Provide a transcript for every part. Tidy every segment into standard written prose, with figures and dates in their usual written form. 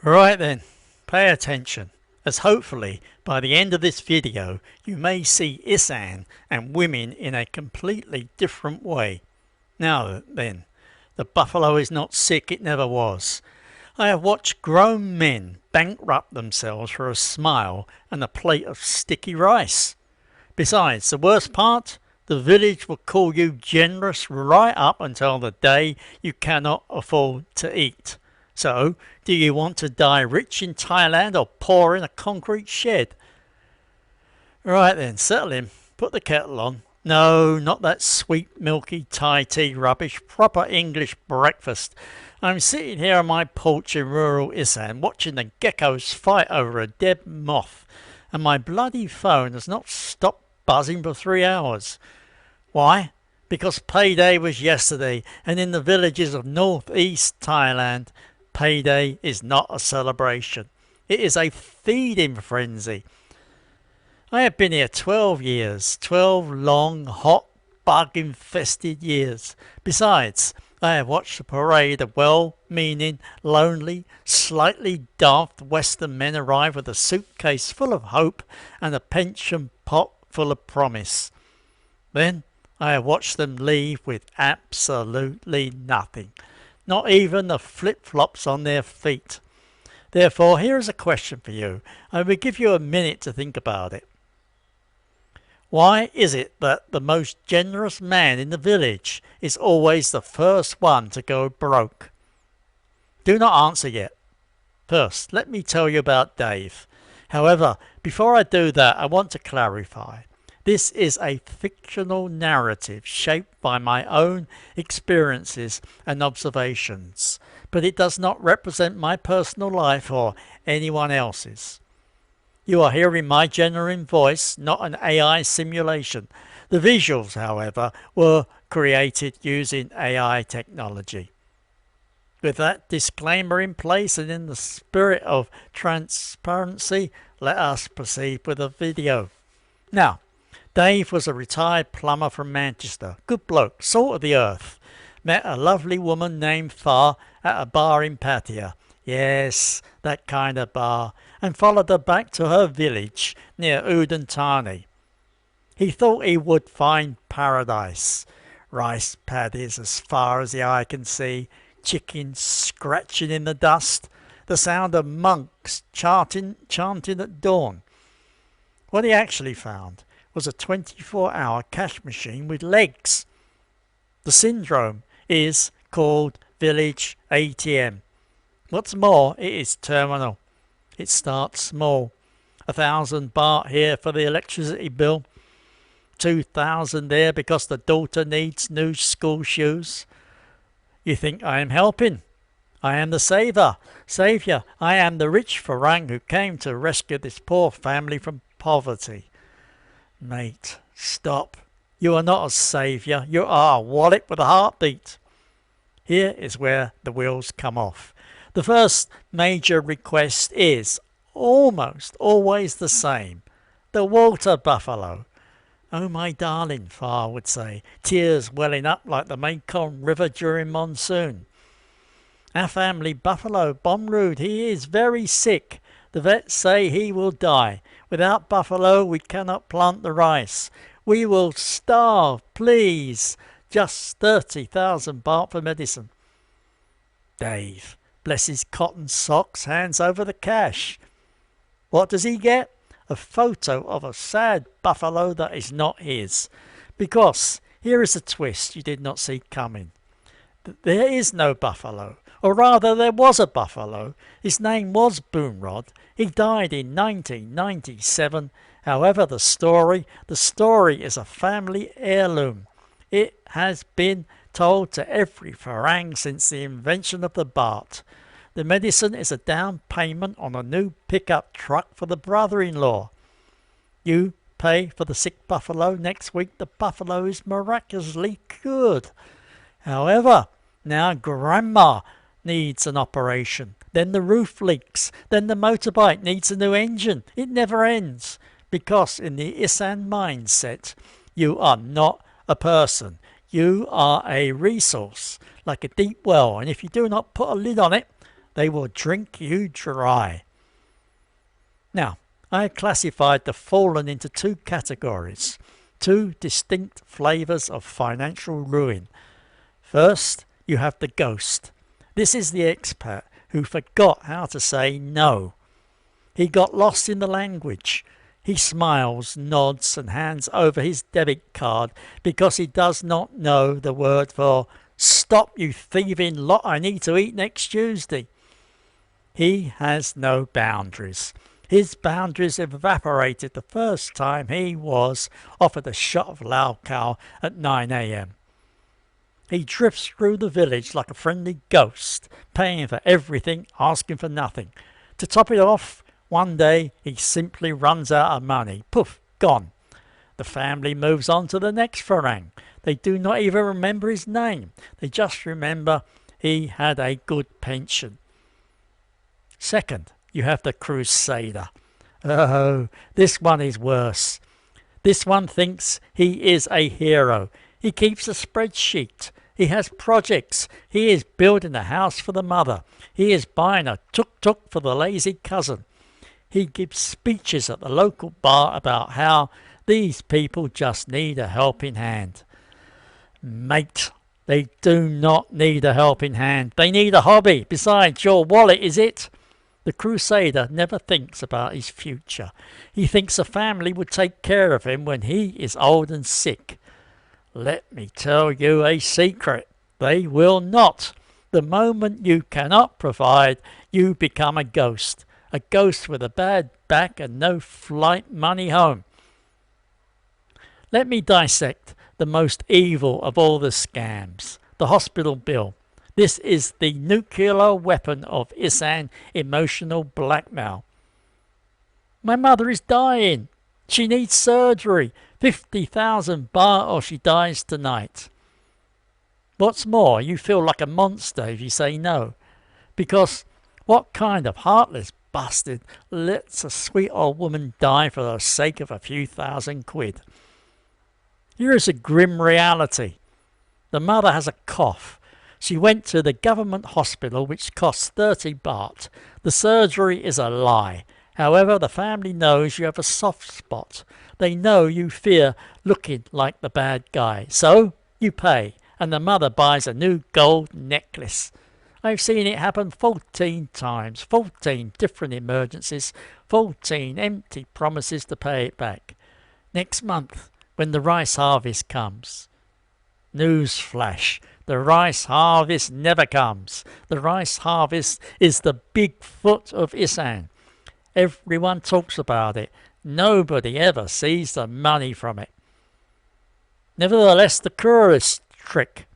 Right then, pay attention, as hopefully by the end of this video you may see Isaan and women in a completely different way. Now then, the buffalo is not sick, it never was. I have watched grown men bankrupt themselves for a smile and a plate of sticky rice. Besides, the worst part, the village will call you generous right up until the day you cannot afford to eat. So, do you want to die rich in Thailand or poor in a concrete shed? Right then, settle in, put the kettle on. No, not that sweet milky Thai tea rubbish, proper English breakfast. I'm sitting here on my porch in rural Isaan watching the geckos fight over a dead moth, and my bloody phone has not stopped buzzing for 3 hours. Why? Because payday was yesterday, and in the villages of northeast Thailand, payday is not a celebration. It is a feeding frenzy. I have been here 12 years, 12 long, hot, bug-infested years. Besides, I have watched a parade of well-meaning, lonely, slightly daft Western men arrive with a suitcase full of hope and a pension pot full of promise. Then I have watched them leave with absolutely nothing, not even the flip-flops on their feet. Therefore, here is a question for you. I will give you a minute to think about it. Why is it that the most generous man in the village is always the first one to go broke? Do not answer yet. First, let me tell you about Dave. However, before I do that, I want to clarify. This is a fictional narrative shaped by my own experiences and observations, but it does not represent my personal life or anyone else's. You are hearing my genuine voice, not an AI simulation. The visuals, however, were created using AI technology. With that disclaimer in place and in the spirit of transparency, let us proceed with the video. Now, Dave was a retired plumber from Manchester. Good bloke, salt of the earth. Met a lovely woman named Far at a bar in Pattaya. Yes, that kind of bar. And followed her back to her village near Udantani. He thought he would find paradise. Rice paddies as far as the eye can see, chickens scratching in the dust, the sound of monks chanting at dawn. What he actually found was a 24-hour cash machine with legs. The syndrome is called village ATM. What's more, it is terminal. It starts small. 1,000 baht here for the electricity bill. 2,000 there because the daughter needs new school shoes. You think I am helping? I am the saviour. I am the rich Farang who came to rescue this poor family from poverty. Mate, stop. You are not a saviour. You are a wallet with a heartbeat. Here is where the wheels come off. The first major request is almost always the same. The water buffalo. Oh my darling, Far would say, tears welling up like the Mekong River during monsoon. Our family buffalo, Bomrood, he is very sick. The vets say he will die. Without buffalo we cannot plant the rice. We will starve, please. Just 30,000 baht for medicine. Dave, bless his cotton socks, hands over the cash. What does he get? A photo of a sad buffalo that is not his. Because here is a twist you did not see coming. There is no buffalo, or rather there was a buffalo. His name was Boomrod. He died in 1997. However, the story is a family heirloom. It has been told to every Farang since the invention of the baht. The medicine is a down payment on a new pickup truck for the brother-in-law. You pay for the sick buffalo. Next week the buffalo is miraculously cured. However, now grandma needs an operation. Then the roof leaks. Then the motorbike needs a new engine. It never ends. Because in the Isaan mindset, you are not a person. You are a resource, like a deep well, and if you do not put a lid on it, They will drink you dry. Now, I classified the fallen into two categories, two distinct flavors of financial ruin. First, you have the ghost. This is the expat who forgot how to say no. He got lost in the language. He smiles, nods, and hands over his debit card because he does not know the word for "Stop, you thieving lot, I need to eat next Tuesday." He has no boundaries. His boundaries evaporated the first time he was offered a shot of Lao Khao at 9 a.m. He drifts through the village like a friendly ghost, paying for everything, asking for nothing. To top it off, one day he simply runs out of money. Poof, gone. The family moves on to the next Farang. They do not even remember his name. They just remember he had a good pension. Second, you have the crusader. Oh, this one is worse. This one thinks he is a hero. He keeps a spreadsheet. He has projects. He is building a house for the mother. He is buying a tuk-tuk for the lazy cousin. He gives speeches at the local bar about how these people just need a helping hand. Mate, they do not need a helping hand. They need a hobby. Besides, your wallet is it. The crusader never thinks about his future. He thinks a family would take care of him when he is old and sick. Let me tell you a secret. They will not. The moment you cannot provide, you become a ghost with a bad back and no flight money home. Let me dissect the most evil of all the scams, the hospital bill. This is the nuclear weapon of Isaan emotional blackmail. My mother is dying. She needs surgery. 50,000 baht or she dies tonight. What's more, you feel like a monster if you say no. Because what kind of heartless bastard lets a sweet old woman die for the sake of a few thousand quid? Here is a grim reality. The mother has a cough. She went to the government hospital, which costs 30 baht. The surgery is a lie. However, the family knows you have a soft spot. They know you fear looking like the bad guy. So you pay, and the mother buys a new gold necklace. I've seen it happen 14 times, 14 different emergencies, 14 empty promises to pay it back. Next month, when the rice harvest comes. News flash. The rice harvest never comes. The rice harvest is the big foot of Isaan. Everyone talks about it. Nobody ever sees the money from it. Nevertheless, the cruelest trick.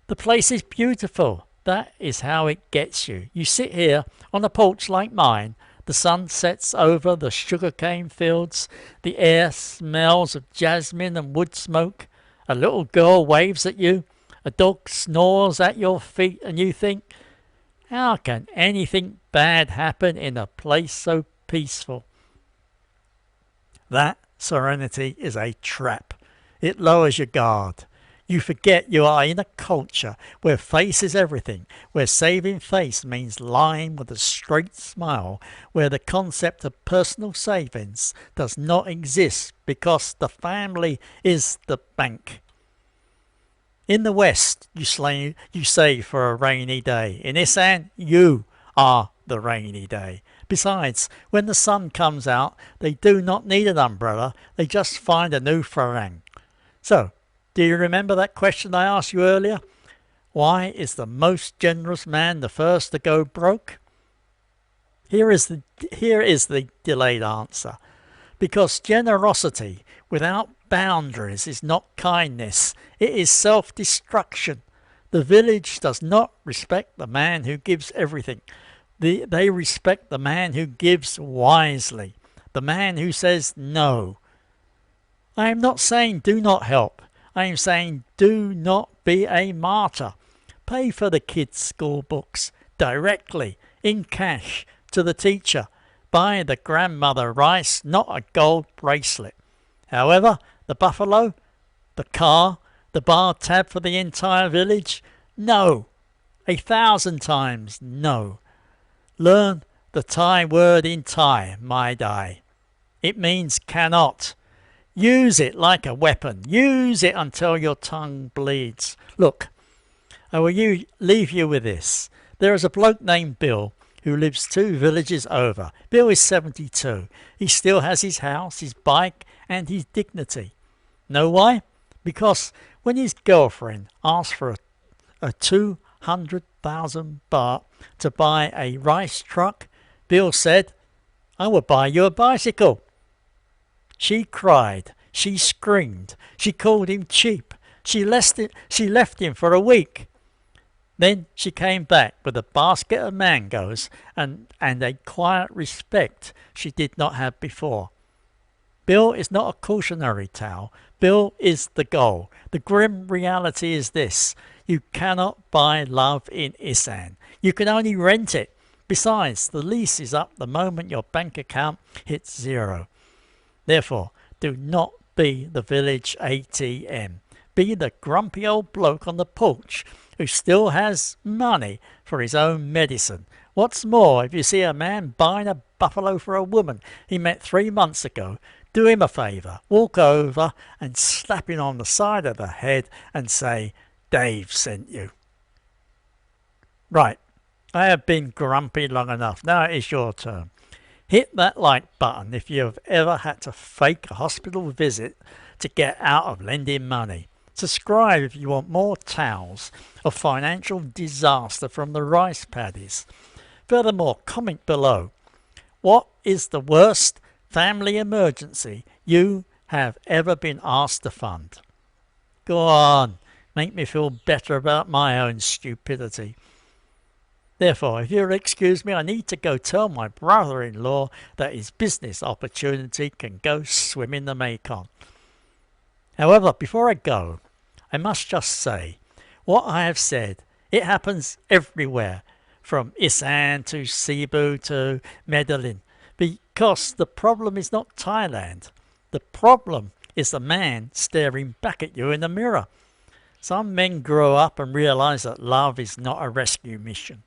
The place is beautiful. That is how it gets you. You sit here on a porch like mine. The sun sets over the sugarcane fields. The air smells of jasmine and wood smoke. A little girl waves at you. A dog snores at your feet and you think, how can anything bad happen in a place so peaceful? That serenity is a trap. It lowers your guard. You forget you are in a culture where face is everything, where saving face means lying with a straight smile, where the concept of personal savings does not exist because the family is the bank. In the West, you save for a rainy day. In Isaan, you are the rainy day. Besides, when the sun comes out, they do not need an umbrella. They just find a new Farang. So, do you remember that question I asked you earlier? Why is the most generous man the first to go broke? Here is the delayed answer. Because generosity without boundaries is not kindness. It is self-destruction. The village does not respect the man who gives everything. They respect the man who gives wisely. The man who says no. I am not saying do not help. I am saying do not be a martyr. Pay for the kids' school books directly, in cash, to the teacher. Buy the grandmother rice, not a gold bracelet. However, the buffalo, the car, the bar tab for the entire village, no. 1,000 times no. Learn the Thai word in Thai, my Dai. It means cannot. Use it like a weapon. Use it until your tongue bleeds. Look, I will leave you with this. There is a bloke named Bill who lives 2 villages over. Bill is 72. He still has his house, his bike, and his dignity. Know why? Because when his girlfriend asked for a 200,000 baht to buy a rice truck, Bill said, "I will buy you a bicycle." She cried, she screamed, she called him cheap, she left him for a week. Then she came back with a basket of mangoes and a quiet respect she did not have before. Bill is not a cautionary tale. Bill is the goal. The grim reality is this: you cannot buy love in Isaan. You can only rent it. Besides, the lease is up the moment your bank account hits zero. Therefore, do not be the village ATM. Be the grumpy old bloke on the porch who still has money for his own medicine. What's more, if you see a man buying a buffalo for a woman he met 3 months ago, do him a favour, walk over and slap him on the side of the head and say, "Dave sent you." Right, I have been grumpy long enough. Now it is your turn. Hit that like button if you have ever had to fake a hospital visit to get out of lending money. Subscribe if you want more tales of financial disaster from the rice paddies. Furthermore, comment below. What is the worst family emergency you have ever been asked to fund? Go on, make me feel better about my own stupidity. Therefore, if you'll excuse me, I need to go tell my brother-in-law that his business opportunity can go swim in the Mekong. However, before I go, I must just say, what I have said, it happens everywhere, from Isaan to Cebu to Medellin, because the problem is not Thailand. The problem is the man staring back at you in the mirror. Some men grow up and realize that love is not a rescue mission.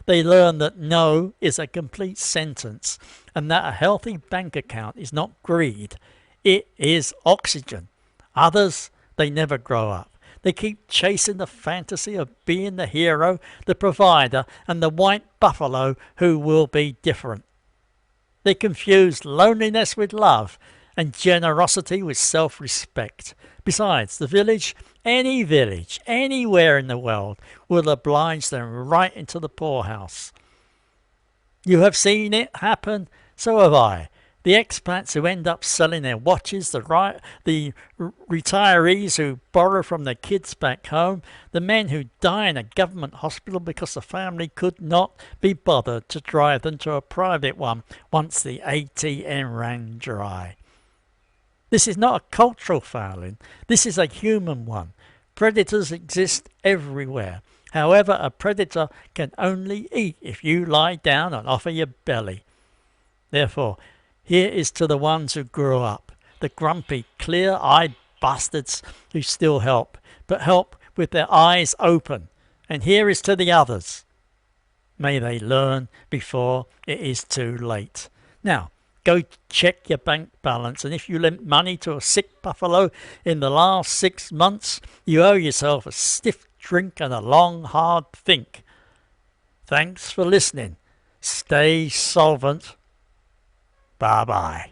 They learn that no is a complete sentence and that a healthy bank account is not greed, it is oxygen. Others, they never grow up. They keep chasing the fantasy of being the hero, the provider, and the white buffalo who will be different. They confuse loneliness with love and generosity with self-respect. Besides, the village, anywhere in the world, will oblige them right into the poorhouse. You have seen it happen, so have I. The expats who end up selling their watches, the retirees who borrow from their kids back home, the men who die in a government hospital because the family could not be bothered to drive them to a private one once the ATM ran dry. This is not a cultural failing, this is a human one. Predators exist everywhere. However, a predator can only eat if you lie down and offer your belly. Therefore, here is to the ones who grew up, the grumpy, clear-eyed bastards who still help, but help with their eyes open. And here is to the others. May they learn before it is too late. Now, go check your bank balance, and if you lent money to a sick buffalo in the last 6 months, you owe yourself a stiff drink and a long, hard think. Thanks for listening. Stay solvent. Bye-bye.